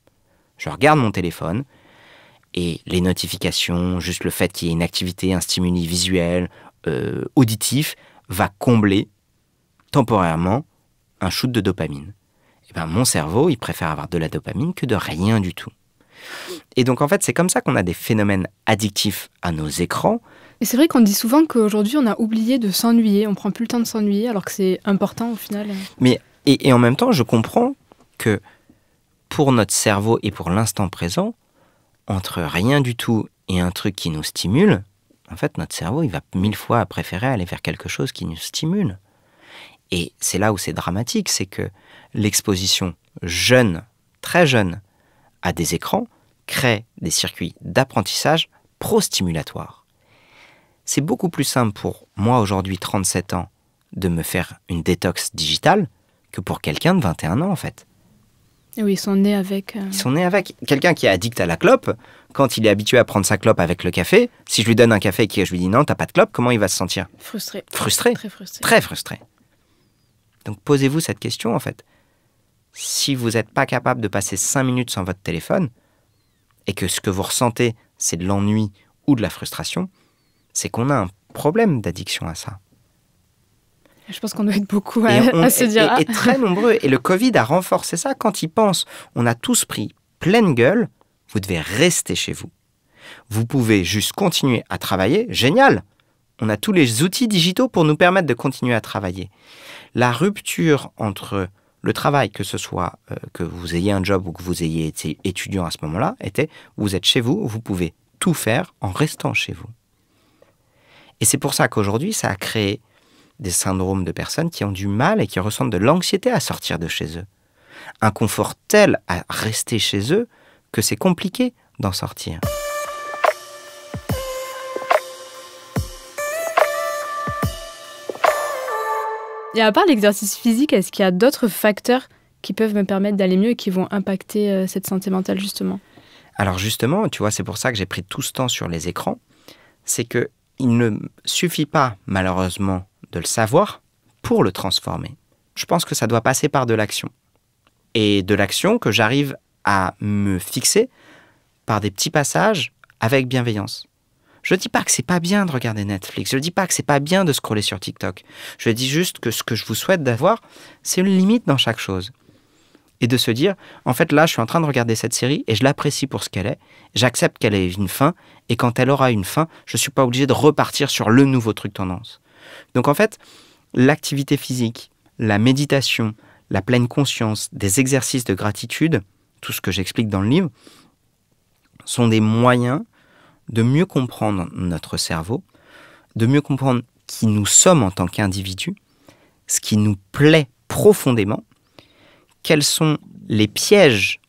Je regarde mon téléphone, et les notifications, juste le fait qu'il y ait une activité, un stimuli visuel, auditif, va combler temporairement un shoot de dopamine. Et ben, mon cerveau, il préfère avoir de la dopamine que de rien du tout. Et donc, en fait, c'est comme ça qu'on a des phénomènes addictifs à nos écrans. Et c'est vrai qu'on dit souvent qu'aujourd'hui, on a oublié de s'ennuyer. On prend plus le temps de s'ennuyer, alors que c'est important au final. Mais, et en même temps, je comprends que pour notre cerveau et pour l'instant présent, entre rien du tout et un truc qui nous stimule, en fait, notre cerveau, il va 1000 fois préférer aller vers quelque chose qui nous stimule. Et c'est là où c'est dramatique, c'est que l'exposition jeune, très jeunes à des écrans crée des circuits d'apprentissage pro-stimulatoires. C'est beaucoup plus simple pour moi aujourd'hui, 37 ans, de me faire une détox digitale que pour quelqu'un de 21 ans en fait. Et oui, ils sont nés avec... Ils sont nés avec. Quelqu'un qui est addict à la clope, quand il est habitué à prendre sa clope avec le café, si je lui donne un café et que je lui dis non, t'as pas de clope, comment il va se sentir? Frustrés. Frustré. Très frustrés. Très frustré. Donc posez-vous cette question en fait. Si vous n'êtes pas capable de passer 5 minutes sans votre téléphone, et que ce que vous ressentez, c'est de l'ennui ou de la frustration, c'est qu'on a un problème d'addiction à ça. Je pense qu'on doit être beaucoup à se dire... Et très nombreux. Et le Covid a renforcé ça. Quand ils pensent, on a tous pris pleine gueule, vous devez rester chez vous. Vous pouvez juste continuer à travailler. Génial! On a tous les outils digitaux pour nous permettre de continuer à travailler. La rupture entre le travail, que ce soit que vous ayez un job ou que vous ayez été étudiant à ce moment-là, était vous êtes chez vous, vous pouvez tout faire en restant chez vous. Et c'est pour ça qu'aujourd'hui, ça a créé des syndromes de personnes qui ont du mal et qui ressentent de l'anxiété à sortir de chez eux. Un confort tel à rester chez eux que c'est compliqué d'en sortir. Et à part l'exercice physique, est-ce qu'il y a d'autres facteurs qui peuvent me permettre d'aller mieux et qui vont impacter cette santé mentale justement? Alors justement, tu vois, c'est pour ça que j'ai pris tout ce temps sur les écrans. C'est qu'il ne suffit pas, malheureusement, de le savoir pour le transformer. Je pense que ça doit passer par de l'action. Et de l'action que j'arrive à me fixer par des petits passages avec bienveillance. Je ne dis pas que c'est pas bien de regarder Netflix, je ne dis pas que c'est pas bien de scroller sur TikTok. Je dis juste que ce que je vous souhaite d'avoir, c'est une limite dans chaque chose. Et de se dire, en fait là, je suis en train de regarder cette série et je l'apprécie pour ce qu'elle est. J'accepte qu'elle ait une fin et quand elle aura une fin, je ne suis pas obligé de repartir sur le nouveau truc tendance. Donc en fait, l'activité physique, la méditation, la pleine conscience, des exercices de gratitude, tout ce que j'explique dans le livre, sont des moyens de mieux comprendre notre cerveau, de mieux comprendre qui nous sommes en tant qu'individus, ce qui nous plaît profondément, quels sont les pièges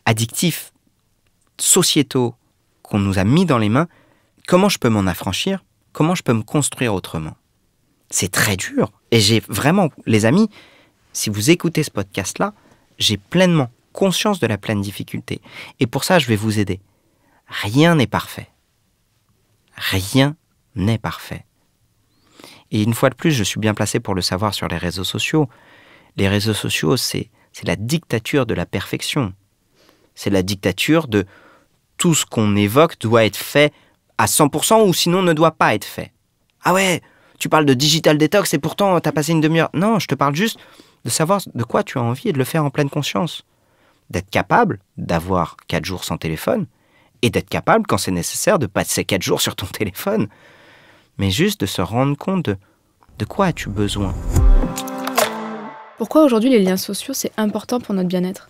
addictifs, sociétaux qu'on nous a mis dans les mains, comment je peux m'en affranchir, comment je peux me construire autrement. C'est très dur. Et j'ai vraiment, les amis, si vous écoutez ce podcast-là, j'ai pleinement conscience de la pleine difficulté. Et pour ça, je vais vous aider. Rien n'est parfait. Rien n'est parfait. Et une fois de plus, je suis bien placé pour le savoir sur les réseaux sociaux. Les réseaux sociaux, c'est la dictature de la perfection. C'est la dictature de tout ce qu'on évoque doit être fait à 100% ou sinon ne doit pas être fait. Ah ouais, tu parles de digital detox et pourtant t'as passé une demi-heure. Non, je te parle juste de savoir de quoi tu as envie et de le faire en pleine conscience. D'être capable d'avoir 4 jours sans téléphone et d'être capable, quand c'est nécessaire, de passer 4 jours sur ton téléphone. Mais juste de se rendre compte de quoi as-tu besoin. Pourquoi aujourd'hui les liens sociaux, c'est important pour notre bien-être?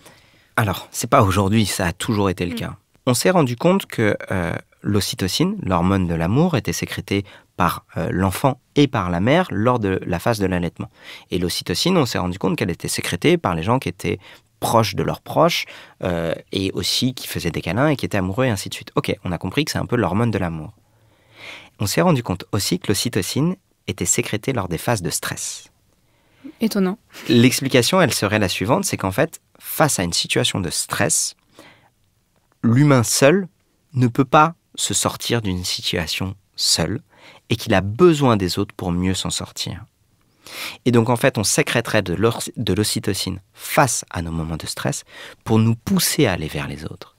Alors, c'est pas aujourd'hui, ça a toujours été le cas. On s'est rendu compte que l'ocytocine, l'hormone de l'amour, était sécrétée par l'enfant et par la mère lors de la phase de l'allaitement. Et l'ocytocine, on s'est rendu compte qu'elle était sécrétée par les gens qui étaient proches de leurs proches et aussi qui faisaient des câlins et qui étaient amoureux et ainsi de suite. Ok, on a compris que c'est un peu l'hormone de l'amour. On s'est rendu compte aussi que l'ocytocine était sécrétée lors des phases de stress. Étonnant. L'explication, elle serait la suivante, c'est qu'en fait, face à une situation de stress, l'humain seul ne peut pas se sortir d'une situation seul et qu'il a besoin des autres pour mieux s'en sortir. Et donc en fait, on sécréterait de l'ocytocine face à nos moments de stress pour nous pousser à aller vers les autres.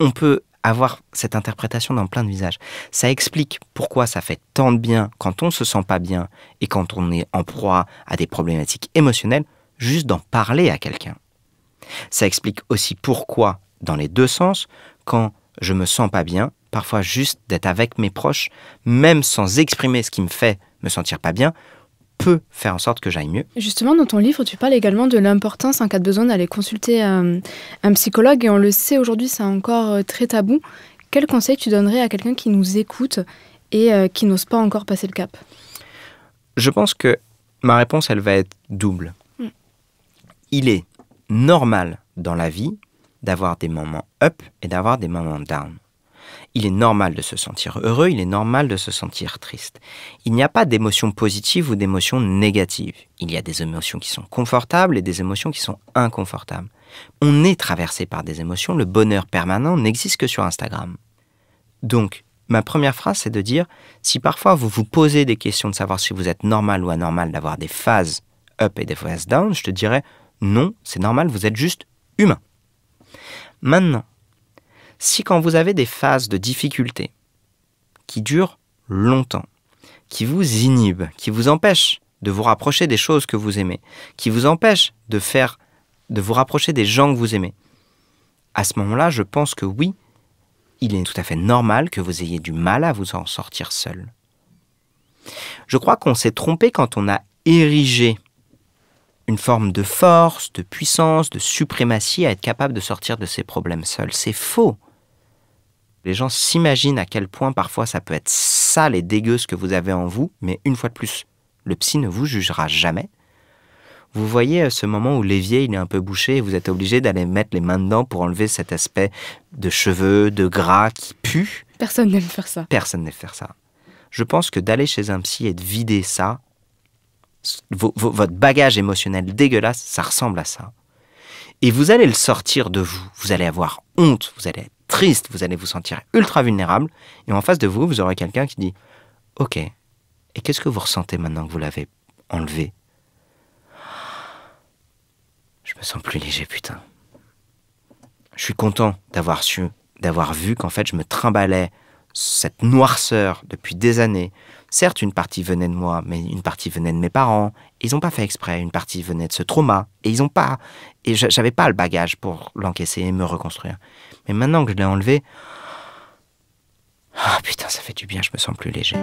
On peut avoir cette interprétation dans plein de visages. Ça explique pourquoi ça fait tant de bien quand on se sent pas bien et quand on est en proie à des problématiques émotionnelles, juste d'en parler à quelqu'un. Ça explique aussi pourquoi, dans les deux sens, quand je me sens pas bien, parfois juste d'être avec mes proches, même sans exprimer ce qui me fait me sentir pas bien, peut faire en sorte que j'aille mieux. Justement, dans ton livre, tu parles également de l'importance, en cas de besoin, d'aller consulter un psychologue. Et on le sait aujourd'hui, c'est encore très tabou. Quel conseil tu donnerais à quelqu'un qui nous écoute et qui n'ose pas encore passer le cap? Je pense que ma réponse, elle va être double. Il est normal dans la vie d'avoir des moments up et d'avoir des moments down. Il est normal de se sentir heureux, il est normal de se sentir triste. Il n'y a pas d'émotions positives ou d'émotions négatives. Il y a des émotions qui sont confortables et des émotions qui sont inconfortables. On est traversé par des émotions, le bonheur permanent n'existe que sur Instagram. Donc, ma première phrase, c'est de dire, si parfois vous vous posez des questions de savoir si vous êtes normal ou anormal d'avoir des phases up et des phases down, je te dirais, non, c'est normal, vous êtes juste humain. Maintenant, si quand vous avez des phases de difficulté qui durent longtemps, qui vous inhibent, qui vous empêchent de vous rapprocher des choses que vous aimez, qui vous empêchent de vous rapprocher des gens que vous aimez, à ce moment-là, je pense que oui, il est tout à fait normal que vous ayez du mal à vous en sortir seul. Je crois qu'on s'est trompé quand on a érigé une forme de force, de puissance, de suprématie à être capable de sortir de ses problèmes seul. C'est faux. Les gens s'imaginent à quel point parfois ça peut être sale et dégueu ce que vous avez en vous, mais une fois de plus, le psy ne vous jugera jamais. Vous voyez ce moment où l'évier il est un peu bouché et vous êtes obligé d'aller mettre les mains dedans pour enlever cet aspect de cheveux, de gras qui pue. Personne n'aime faire ça. Personne n'aime faire ça. Je pense que d'aller chez un psy et de vider ça, votre bagage émotionnel dégueulasse, ça ressemble à ça. Et vous allez le sortir de vous. Vous allez avoir honte, vous allez être triste, vous allez vous sentir ultra vulnérable. Et en face de vous, vous aurez quelqu'un qui dit « Ok, et qu'est-ce que vous ressentez maintenant que vous l'avez enlevé ?» Je me sens plus léger, putain. Je suis content d'avoir vu qu'en fait, je me trimballais cette noirceur depuis des années. Certes, une partie venait de moi, mais une partie venait de mes parents. Ils n'ont pas fait exprès. Une partie venait de ce trauma. Et j'avais pas le bagage pour l'encaisser et me reconstruire. Mais maintenant que je l'ai enlevé, ah putain, ça fait du bien, je me sens plus léger.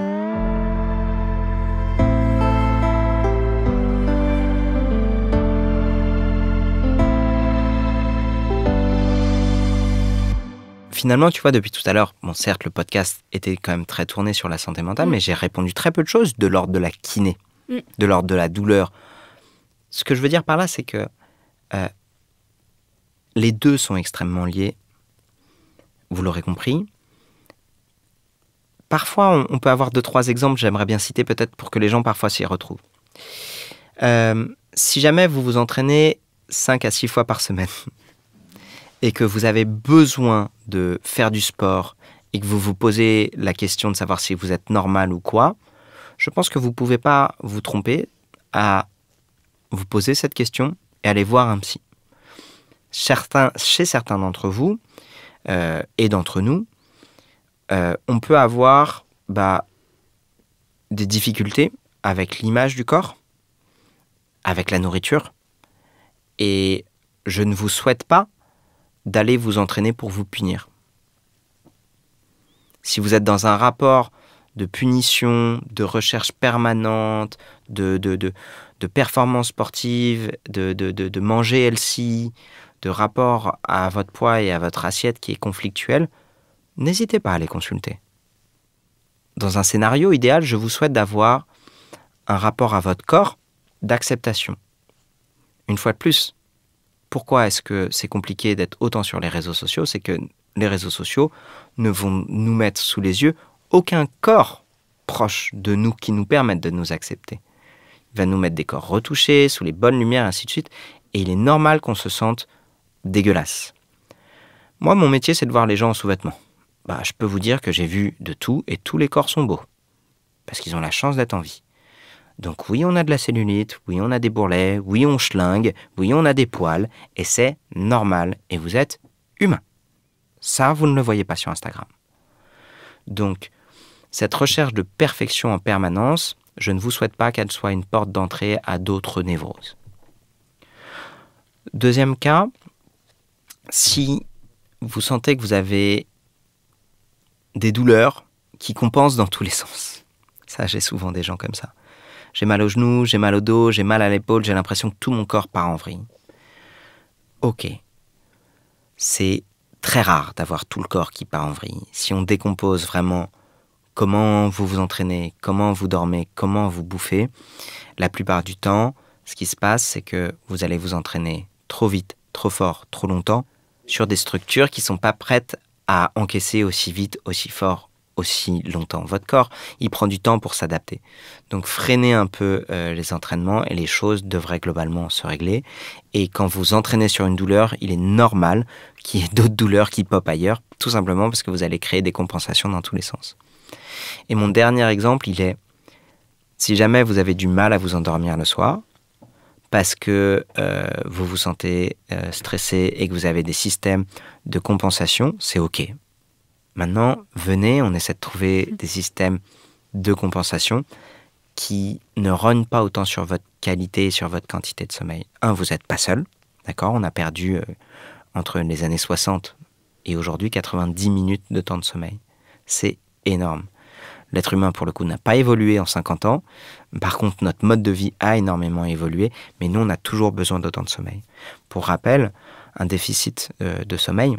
Finalement, tu vois, depuis tout à l'heure, bon, certes, le podcast était quand même très tourné sur la santé mentale, mais j'ai répondu très peu de choses de l'ordre de la kiné, de l'ordre de la douleur. Ce que je veux dire par là, c'est que les deux sont extrêmement liés. Vous l'aurez compris. Parfois, on peut avoir 2-3 exemples, j'aimerais bien citer peut-être pour que les gens parfois s'y retrouvent. Si jamais vous vous entraînez 5 à 6 fois par semaine, et que vous avez besoin de faire du sport et que vous vous posez la question de savoir si vous êtes normal ou quoi, je pense que vous ne pouvez pas vous tromper à vous poser cette question et aller voir un psy. Chez certains d'entre vous et d'entre nous, on peut avoir des difficultés avec l'image du corps, avec la nourriture, et je ne vous souhaite pas d'aller vous entraîner pour vous punir. Si vous êtes dans un rapport de punition, de recherche permanente, de performance sportive, de manger healthy, de rapport à votre poids et à votre assiette qui est conflictuel, n'hésitez pas à les consulter. Dans un scénario idéal, je vous souhaite d'avoir un rapport à votre corps d'acceptation. Une fois de plus, pourquoi est-ce que c'est compliqué d'être autant sur les réseaux sociaux? C'est que les réseaux sociaux ne vont nous mettre sous les yeux aucun corps proche de nous qui nous permette de nous accepter. Il va nous mettre des corps retouchés, sous les bonnes lumières, ainsi de suite. Et il est normal qu'on se sente dégueulasse. Moi, mon métier, c'est de voir les gens en sous-vêtements. Je peux vous dire que j'ai vu de tout et tous les corps sont beaux. Parce qu'ils ont la chance d'être en vie. Donc oui, on a de la cellulite, oui, on a des bourrelets, oui, on schlingue, oui, on a des poils, et c'est normal, et vous êtes humain. Ça, vous ne le voyez pas sur Instagram. Donc, cette recherche de perfection en permanence, je ne vous souhaite pas qu'elle soit une porte d'entrée à d'autres névroses. Deuxième cas, si vous sentez que vous avez des douleurs qui compensent dans tous les sens. Ça, j'ai souvent des gens comme ça. J'ai mal aux genoux, j'ai mal au dos, j'ai mal à l'épaule, j'ai l'impression que tout mon corps part en vrille. Ok. C'est très rare d'avoir tout le corps qui part en vrille. Si on décompose vraiment comment vous vous entraînez, comment vous dormez, comment vous bouffez, la plupart du temps, ce qui se passe, c'est que vous allez vous entraîner trop vite, trop fort, trop longtemps, sur des structures qui ne sont pas prêtes à encaisser aussi vite, aussi fort, aussi longtemps. Votre corps, il prend du temps pour s'adapter. Donc freinez un peu les entraînements et les choses devraient globalement se régler. Et quand vous entraînez sur une douleur, il est normal qu'il y ait d'autres douleurs qui popent ailleurs, tout simplement parce que vous allez créer des compensations dans tous les sens. Et mon dernier exemple, il est, si jamais vous avez du mal à vous endormir le soir, parce que vous vous sentez stressé et que vous avez des systèmes de compensation, c'est OK. Maintenant, venez, on essaie de trouver des systèmes de compensation qui ne rognent pas autant sur votre qualité et sur votre quantité de sommeil. Vous n'êtes pas seul, d'accord ? On a perdu entre les années 60 et aujourd'hui 90 minutes de temps de sommeil. C'est énorme. L'être humain, pour le coup, n'a pas évolué en 50 ans. Par contre, notre mode de vie a énormément évolué, mais nous, on a toujours besoin d'autant de sommeil. Pour rappel, un déficit de sommeil,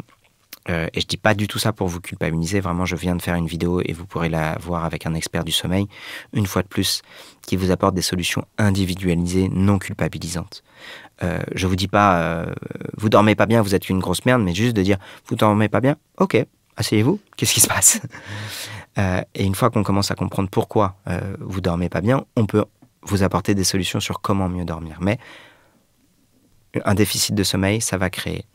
et je dis pas du tout ça pour vous culpabiliser, vraiment je viens de faire une vidéo et vous pourrez la voir avec un expert du sommeil, une fois de plus, qui vous apporte des solutions individualisées, non culpabilisantes. Je vous dis pas, vous dormez pas bien, vous êtes une grosse merde, mais juste de dire, vous dormez pas bien, ok, asseyez-vous, qu'est-ce qui se passe ? Et une fois qu'on commence à comprendre pourquoi vous dormez pas bien, on peut vous apporter des solutions sur comment mieux dormir. Mais un déficit de sommeil, ça va créer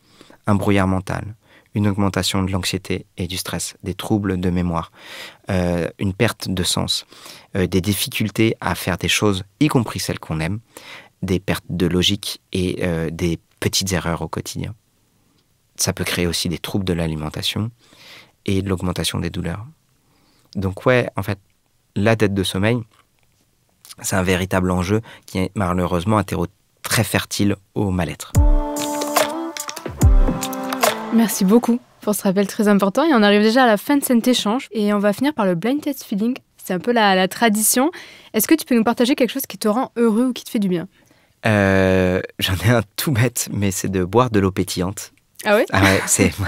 un brouillard mental, une augmentation de l'anxiété et du stress, des troubles de mémoire, une perte de sens, des difficultés à faire des choses, y compris celles qu'on aime, des pertes de logique et des petites erreurs au quotidien. Ça peut créer aussi des troubles de l'alimentation et de l'augmentation des douleurs. Donc ouais, en fait, la dette de sommeil, c'est un véritable enjeu qui est malheureusement un terreau très fertile au mal-être. Merci beaucoup pour ce rappel très important. Et on arrive déjà à la fin de cet échange. Et on va finir par le blind test feeling. C'est un peu la tradition. Est-ce que tu peux nous partager quelque chose qui te rend heureux ou qui te fait du bien ? J'en ai un tout bête, mais c'est de boire de l'eau pétillante. Ah ouais ? Ah ouais, moi,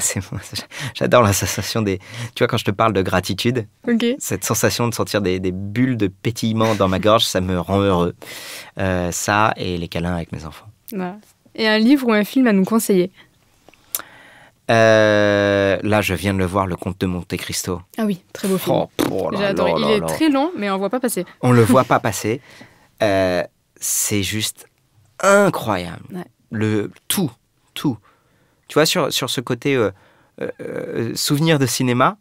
j'adore la sensation des... Tu vois, quand je te parle de gratitude, Okay. Cette sensation de sentir des bulles de pétillement dans ma gorge, ça me rend heureux. Ça et les câlins avec mes enfants. Voilà. Et un livre ou un film à nous conseiller ? Là, je viens de le voir, Le Comte de Monte Cristo. Ah oui, très beau film. J'ai adoré. Il est très long, mais on ne voit pas passer. On ne le voit pas passer. C'est juste incroyable. Ouais. Tout. Tu vois, sur ce côté souvenir de cinéma,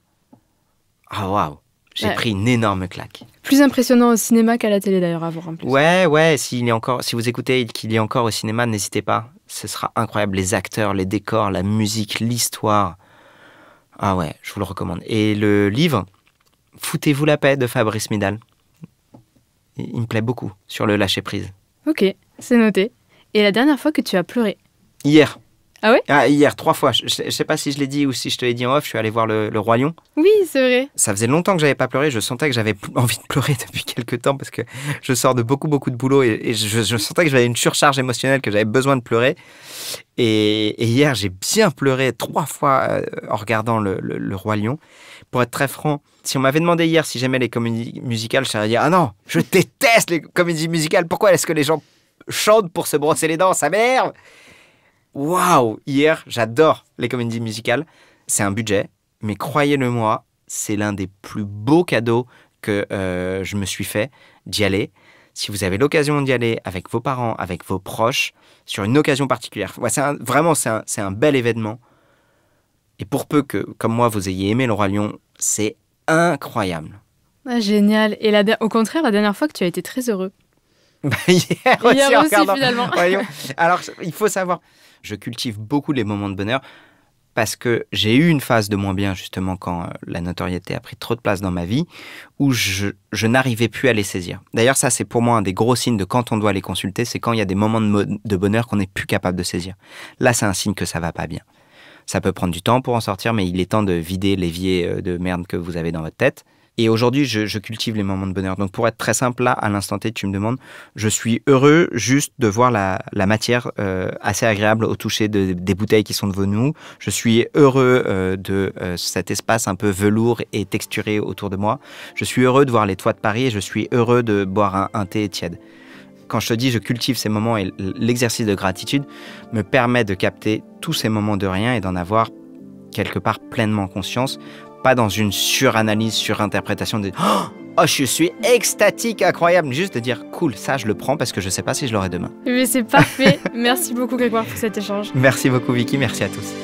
waouh, j'ai pris une énorme claque. Plus impressionnant au cinéma qu'à la télé d'ailleurs à voir en plus. Ouais, si vous écoutez qu'il est encore au cinéma, n'hésitez pas. Ce sera incroyable. Les acteurs, les décors, la musique, l'histoire. Ah ouais, je vous le recommande. Et le livre, Foutez-vous la paix de Fabrice Midal. Il me plaît beaucoup sur le lâcher-prise. Ok, c'est noté. Et la dernière fois que tu as pleuré ? Hier. Ah ouais ? Hier, 3 fois. Je sais pas si je l'ai dit ou si je te l'ai dit en off, je suis allé voir le Roi Lion. Oui, c'est vrai. Ça faisait longtemps que j'avais pas pleuré, je sentais que j'avais envie de pleurer depuis quelques temps parce que je sors de beaucoup de boulot et je sentais que j'avais une surcharge émotionnelle, que j'avais besoin de pleurer. Et hier, j'ai bien pleuré 3 fois en regardant le Roi Lion. Pour être très franc, si on m'avait demandé hier si j'aimais les comédies musicales, je t'aurais dit « Ah non, je déteste les comédies musicales, pourquoi est-ce que les gens chantent pour se brosser les dents, ça m'énerve !» Waouh! Hier, j'adore les comédies musicales. C'est un budget, mais croyez-le moi, c'est l'un des plus beaux cadeaux que je me suis fait d'y aller. Si vous avez l'occasion d'y aller avec vos parents, avec vos proches, sur une occasion particulière, ouais, c'est un bel événement. Et pour peu que, comme moi, vous ayez aimé le Roi Lion, c'est incroyable. Ah, génial. Et au contraire, la dernière fois que tu as été très heureux. Hier aussi, finalement. Alors, il faut savoir, je cultive beaucoup les moments de bonheur parce que j'ai eu une phase de moins bien, justement, quand la notoriété a pris trop de place dans ma vie, où je n'arrivais plus à les saisir. D'ailleurs, ça, c'est pour moi un des gros signes de quand on doit les consulter, c'est quand il y a des moments de bonheur qu'on n'est plus capable de saisir. Là, c'est un signe que ça va pas bien. Ça peut prendre du temps pour en sortir, mais il est temps de vider l'évier de merde que vous avez dans votre tête. Et aujourd'hui, je cultive les moments de bonheur. Donc, pour être très simple, là, à l'instant T, tu me demandes, je suis heureux juste de voir la matière assez agréable au toucher des bouteilles qui sont devant nous. Je suis heureux de cet espace un peu velours et texturé autour de moi. Je suis heureux de voir les toits de Paris et je suis heureux de boire un thé tiède. quand je te dis je cultive ces moments et l'exercice de gratitude me permet de capter tous ces moments de rien et d'en avoir quelque part pleinement conscience, pas dans une suranalyse, surinterprétation de oh, je suis extatique, incroyable, juste de dire cool, ça je le prends parce que je sais pas si je l'aurai demain. Mais c'est parfait. Merci beaucoup Grégoire pour cet échange. Merci beaucoup Vicky, merci à tous.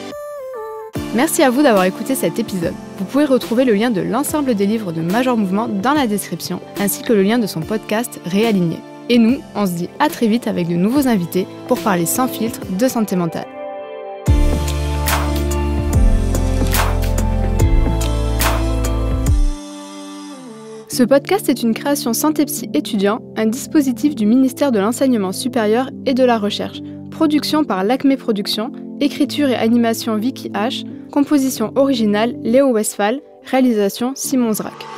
Merci à vous d'avoir écouté cet épisode. Vous pouvez retrouver le lien de l'ensemble des livres de Major Mouvement dans la description, ainsi que le lien de son podcast Réaligné. Et nous, on se dit à très vite avec de nouveaux invités pour parler sans filtre de santé mentale. Ce podcast est une création Santé Psy étudiant, un dispositif du ministère de l'Enseignement supérieur et de la Recherche. Production par l'Acme Productions, écriture et animation Vicky H, composition originale Léo Westphal, réalisation Simon Zrak.